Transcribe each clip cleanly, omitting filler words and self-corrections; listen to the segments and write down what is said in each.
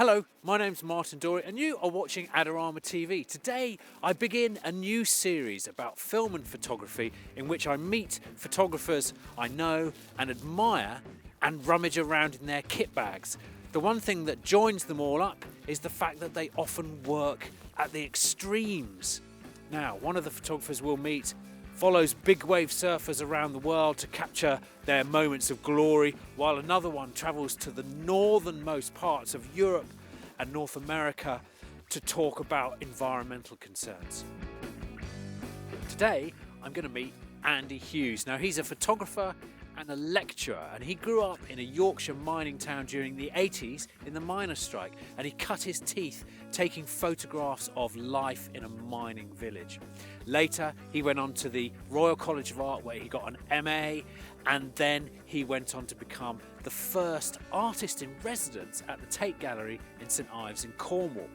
Hello, my name's Martin Dorey and you are watching Adorama TV. Today I begin a new series about film and photography in which I meet photographers I know and admire and rummage around in their kit bags. The one thing that joins them all up is the fact that they often work at the extremes. Now, one of the photographers we'll meet follows big wave surfers around the world to capture their moments of glory, while another one travels to the northernmost parts of Europe and North America to talk about environmental concerns. Today, I'm going to meet Andy Hughes. Now, he's a photographer and a lecturer, and he grew up in a Yorkshire mining town during the 80s in the miners' strike, and he cut his teeth taking photographs of life in a mining village. Later, he went on to the Royal College of Art where he got an MA, and then he went on to become the first artist in residence at the Tate Gallery in St Ives in Cornwall.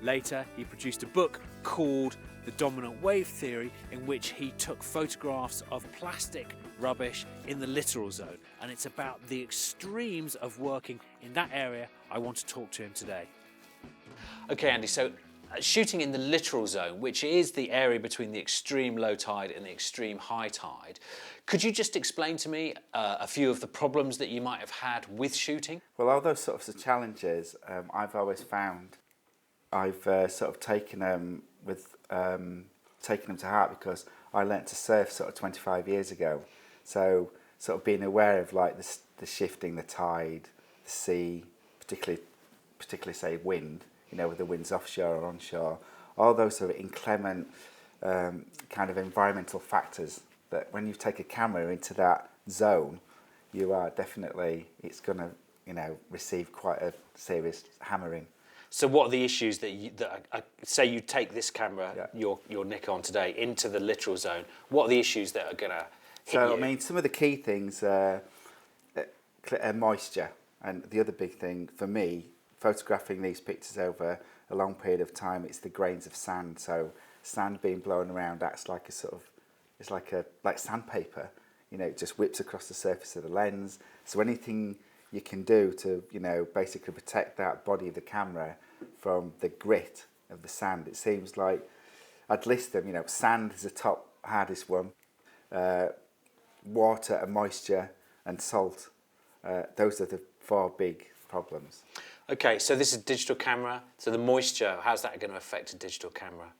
Later, he produced a book called The Dominant Wave Theory, in which he took photographs of plastic rubbish in the littoral zone, and it's about the extremes of working in that area. I want to talk to him today. Okay, Andy, so shooting in the littoral zone, which is the area between the extreme low tide and the extreme high tide, could you just explain to me a few of the problems that you might have had with shooting? Well, all those sorts of challenges, I've always found I've sort of taken them to heart, because I learnt to surf sort of 25 years ago. So sort of being aware of like the shifting, the tide, the sea, particularly say wind, you know, whether the wind's offshore or onshore, all those sort of inclement kind of environmental factors that when you take a camera into that zone, you are definitely, it's going to, you know, receive quite a serious hammering. So what are the issues say you take this camera, your Nikon today, into the littoral zone, what are the issues that are going to hit you? So, I mean, some of the key things are moisture, and the other big thing for me, photographing these pictures over a long period of time, it's the grains of sand. So sand being blown around acts like a sort of, it's like sandpaper, you know, it just whips across the surface of the lens. So anything you can do to, you know, basically protect that body of the camera from the grit of the sand. It seems like I'd list them, you know, sand is the top hardest one, water and moisture and salt. Those are the four big problems. Okay, so this is a digital camera, so the moisture, how's that going to affect a digital camera?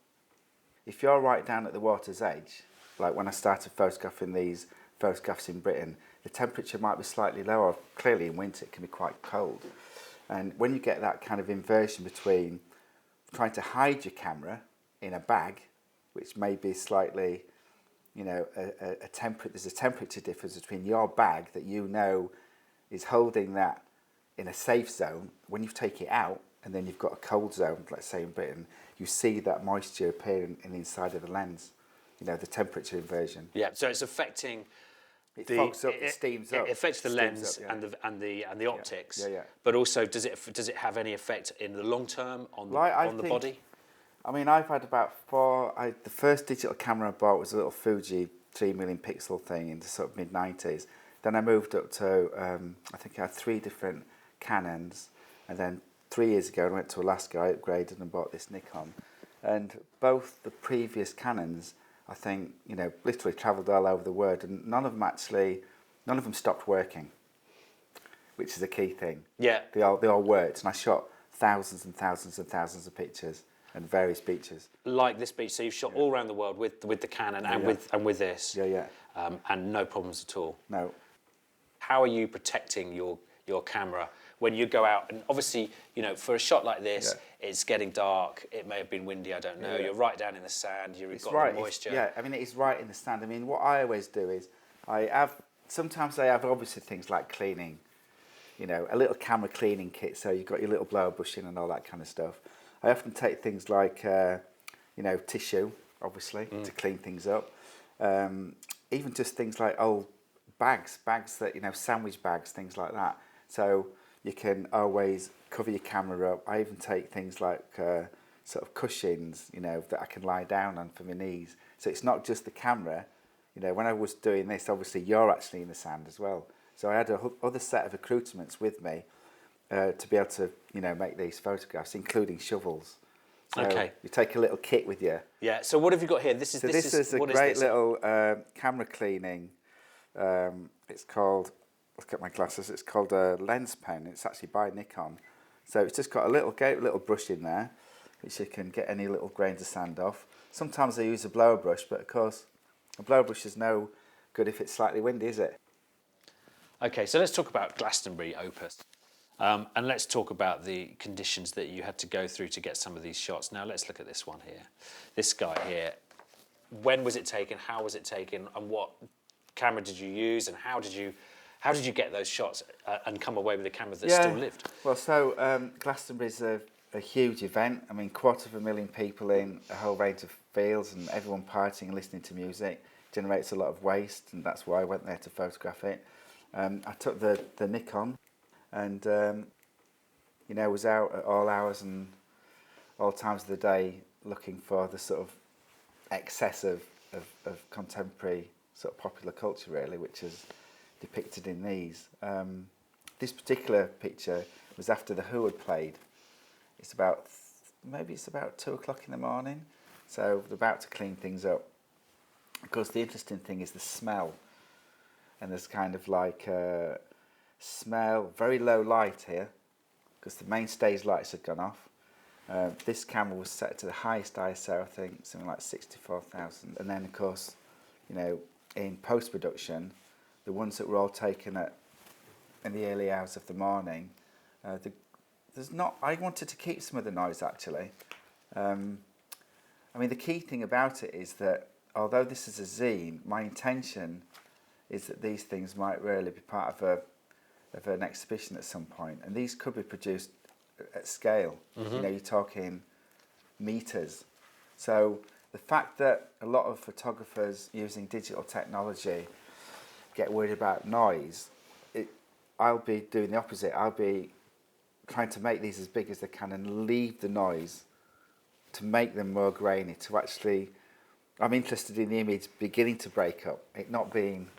If you're right down at the water's edge, like when I started photographing these photographs in Britain, the temperature might be slightly lower. Clearly in winter it can be quite cold. And when you get that kind of inversion between trying to hide your camera in a bag, which may be slightly, you know, there's a temperature difference between your bag that you know is holding that in a safe zone. When you take it out and then you've got a cold zone, let's say in Britain, you see that moisture appearing in the inside of the lens, you know, the temperature inversion. Yeah, so it's affecting... It fogs up, it steams up. It affects the lens up, yeah. and the optics. Yeah, yeah. But also, does it have any effect in the long term on the body? I mean, I've had about the first digital camera I bought was a little Fuji 3 million pixel thing in the sort of mid-90s. Then I moved up to, I think I had 3 different Canons, and then 3 years ago I went to Alaska, I upgraded and bought this Nikon. And both the previous Canons, I think, you know, literally travelled all over the world, and none of them stopped working, which is a key thing. Yeah. They all worked, and I shot thousands and thousands and thousands of pictures and various beaches. Like this beach, so you've shot all around the world with the Canon and with this. Yeah. And no problems at all. No. How are you protecting your camera when you go out? And obviously, you know, for a shot like this, it's getting dark. It may have been windy. I don't know. You're right down in the sand. You've got the moisture. I mean, it is right in the sand. I mean, what I always do is sometimes I have obviously things like cleaning, you know, a little camera cleaning kit. So you've got your little blower brush in and all that kind of stuff. I often take things like, you know, tissue, obviously, to clean things up. Even just things like old bags that, you know, sandwich bags, things like that. So you can always cover your camera up. I even take things like sort of cushions, you know, that I can lie down on for my knees. So it's not just the camera. You know, when I was doing this, obviously you're actually in the sand as well. So I had a other set of accoutrements with me, to be able to, make these photographs, including shovels. So Okay. you take a little kit with you. Yeah. So what have you got here? This is a what great is this? little camera cleaning. It's called, look at my glasses, it's called a lens pen. It's actually by Nikon. So it's just got a little brush in there, which you can get any little grains of sand off. Sometimes I use a blower brush, but of course, a blower brush is no good if it's slightly windy, is it? Okay, so let's talk about Glastonbury opus. And let's talk about the conditions that you had to go through to get some of these shots. Now let's look at this one here. This guy here. When was it taken? How was it taken? And what camera did you use? And how did you get those shots and come away with a camera that still lived? Well, so Glastonbury's a huge event. I mean, 250,000 people in a whole range of fields, and everyone partying and listening to music generates a lot of waste, and that's why I went there to photograph it. I took the Nikon, and was out at all hours and all times of the day looking for the sort of excess of contemporary sort of popular culture, really, which is depicted in these. This particular picture was after the Who had played. It's about 2 o'clock in the morning, so they're about to clean things up. Of course, the interesting thing is the smell, and there's kind of like a smell, very low light here, because the main stage lights had gone off. This camera was set to the highest ISO, I think, something like 64,000. And then, of course, in post-production, the ones that were all taken in the early hours of the morning, I wanted to keep some of the noise, actually. The key thing about it is that although this is a zine, my intention is that these things might really be part of an exhibition at some point, and these could be produced at scale. Mm-hmm. You're talking meters. So the fact that a lot of photographers using digital technology get worried about noise, I'll be doing the opposite. I'll be trying to make these as big as they can and leave the noise to make them more grainy, to actually, I'm interested in the image beginning to break up, it not being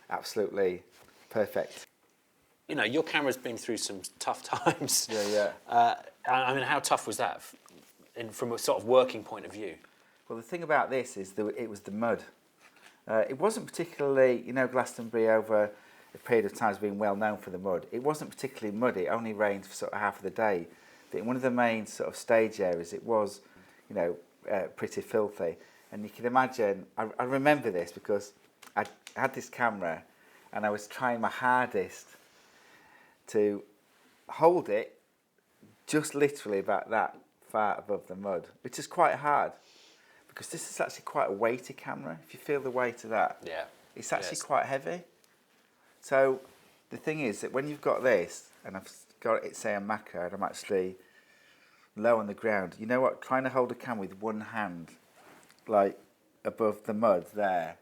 absolutely perfect. Your camera's been through some tough times. Yeah. How tough was that from a sort of working point of view? Well, the thing about this is that it was the mud. It wasn't particularly, Glastonbury over a period of time has been well known for the mud. It wasn't particularly muddy, it only rained for sort of half of the day. But in one of the main sort of stage areas, it was, pretty filthy. And you can imagine, I remember this because I had this camera and I was trying my hardest to hold it just literally about that far above the mud, which is quite hard because this is actually quite a weighty camera. If you feel the weight of that, it's actually quite heavy. So the thing is that when you've got this, and I've got it, say, a macro, and I'm actually low on the ground, you know what, trying to hold a camera with one hand, like above the mud there,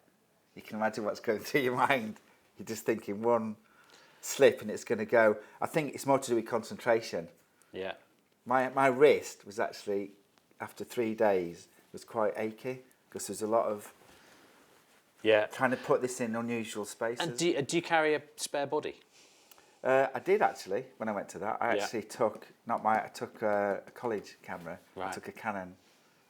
you can imagine what's going through your mind. You're just thinking one slip and it's going to go. I think it's more to do with concentration. Yeah. My wrist was actually, after 3 days, was quite achy because there's a lot of trying to put this in unusual spaces. And do you carry a spare body? I did actually when I went to that. I actually took I took a college camera. Right. I took a Canon,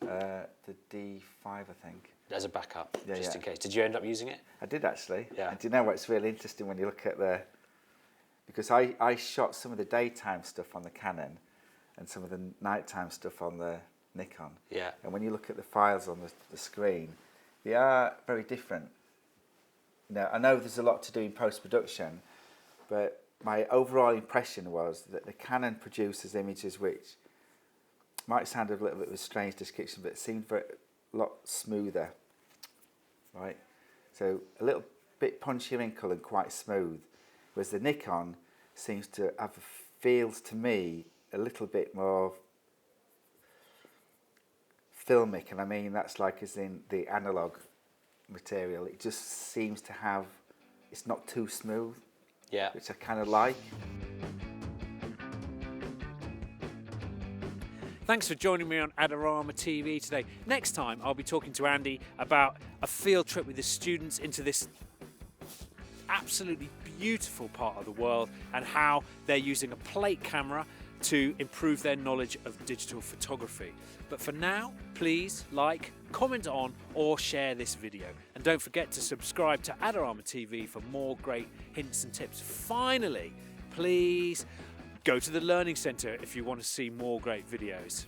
the D5, I think. As a backup, just in case. Did you end up using it? I did actually. Yeah. And do you know what's really interesting when you look at because I shot some of the daytime stuff on the Canon and some of the nighttime stuff on the Nikon. Yeah. And when you look at the files on the screen, they are very different. I know there's a lot to do in post-production, but my overall impression was that the Canon produces images which might sound a little bit of a strange description, but it seemed a lot smoother, right? So a little bit punchier in colour and quite smooth, whereas the Nikon seems to feels to me a little bit more filmic, and I mean that's like as in the analogue material. It just seems to have, it's not too smooth, which I kind of like. Thanks for joining me on Adorama TV today. Next time I'll be talking to Andy about a field trip with his students into this absolutely beautiful part of the world and how they're using a plate camera to improve their knowledge of digital photography. But for now, please like, comment on or share this video. And don't forget to subscribe to Adorama TV for more great hints and tips. Finally, please go to the Learning Centre if you want to see more great videos.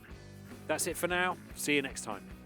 That's it for now. See you next time.